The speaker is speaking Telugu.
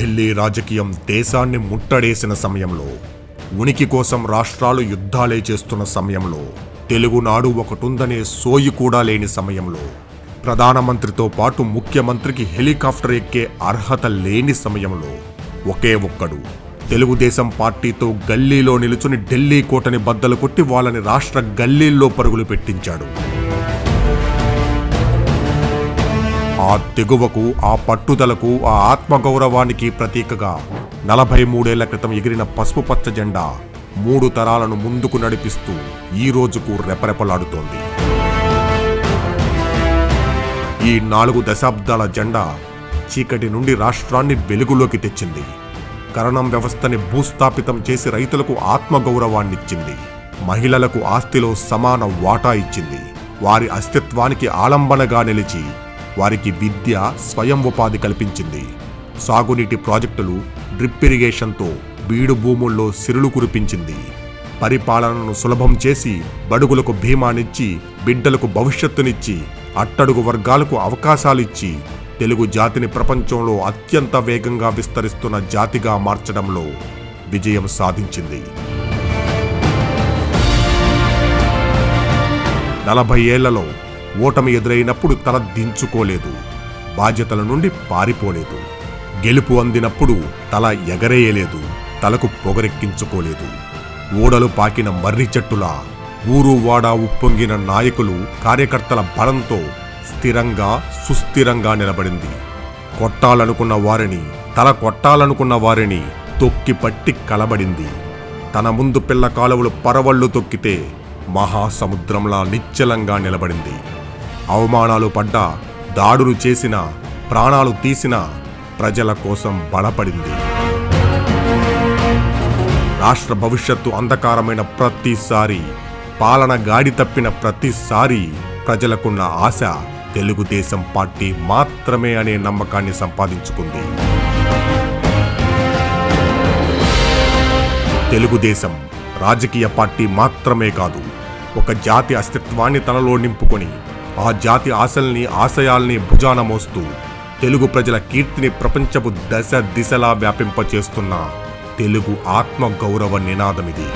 ఢిల్లీ రాజకీయం దేశాన్ని ముట్టడేసిన సమయంలో, ఉనికి కోసం రాష్ట్రాలు యుద్ధాలే చేస్తున్న సమయంలో, తెలుగునాడు ఒకటుందనే సోయి కూడా లేని సమయంలో, ప్రధానమంత్రితో పాటు ముఖ్యమంత్రికి హెలికాప్టర్ ఎక్కే అర్హత లేని సమయంలో ఒకే ఒక్కడు తెలుగుదేశం పార్టీతో గల్లీలో నిలుచుని ఢిల్లీ కోటని బద్దలు కొట్టి వాళ్ళని రాష్ట్ర గల్లీల్లో పరుగులు పెట్టించాడు. ఆ తెగువకు, ఆ పట్టుదలకు, ఆ ఆత్మగౌరవానికి ప్రతీకగా 43 ఏళ్ల క్రితం ఎగిరిన పసుపు పచ్చ జెండా 3 తరాలను ముందుకు నడిపిస్తూ ఈ రోజుకు రెపరెపలాడుతోంది. ఈ 4 దశాబ్దాల జెండా చీకటి నుండి రాష్ట్రాన్ని వెలుగులోకి తెచ్చింది. కరణం వ్యవస్థని భూస్థాపితం చేసి రైతులకు ఆత్మగౌరవాన్నిచ్చింది. మహిళలకు ఆస్తిలో సమాన వాటా ఇచ్చింది. వారి అస్తిత్వానికి ఆలంబనగా నిలిచి వారికి విద్య, స్వయం ఉపాధి కల్పించింది. సాగునీటి ప్రాజెక్టులు, డ్రిప్ ఇరిగేషన్తో బీడు భూముల్లో సిరులు కురిపించింది. పరిపాలనను సులభం చేసి బడుగులకు భీమానిచ్చి, బిడ్డలకు భవిష్యత్తునిచ్చి, అట్టడుగు వర్గాలకు అవకాశాలిచ్చి తెలుగు జాతిని ప్రపంచంలో అత్యంత వేగంగా విస్తరిస్తున్న జాతిగా మార్చడంలో విజయం సాధించింది. 40 ఏళ్లలో ఓటమి ఎదురైనప్పుడు తల దించుకోలేదు, బాధ్యతల నుండి పారిపోలేదు. గెలుపు అందినప్పుడు తల ఎగరేయలేదు, తలకు పొగరెక్కించుకోలేదు. ఓడలు పాకిన మర్రి చెట్టులా ఊరు వాడ ఉప్పొంగిన నాయకులు, కార్యకర్తల బలంతో స్థిరంగా, సుస్థిరంగా నిలబడింది. కొట్టాలనుకున్న వారిని, తల కొట్టాలనుకున్న వారిని తొక్కి పట్టి కలబడింది. తన ముందు పిల్ల కాలువలు పరవళ్లు తొక్కితే మహాసముద్రంలా నిశ్చలంగా నిలబడింది. అవమానాలు పడ్డా, దాడులు చేసినా, ప్రాణాలు తీసినా ప్రజల కోసం బలపడింది. రాష్ట్ర భవిష్యత్తు అంధకారమైన ప్రతిసారి, పాలన గాడి తప్పిన ప్రతిసారి ప్రజలకున్న ఆశ తెలుగుదేశం పార్టీ మాత్రమే అనే నమ్మకాన్ని సంపాదించుకుంది. తెలుగుదేశం రాజకీయ పార్టీ మాత్రమే కాదు, ఒక జాతి అస్తిత్వాన్ని తనలో నింపుకొని ఆ జాతి ఆశల్ని, ఆశయాల్ని భుజాన మోస్తూ తెలుగు ప్రజల కీర్తిని ప్రపంచపు దశ దిశలా వ్యాపింపచేస్తున్న తెలుగు ఆత్మ గౌరవ నినాదమిది.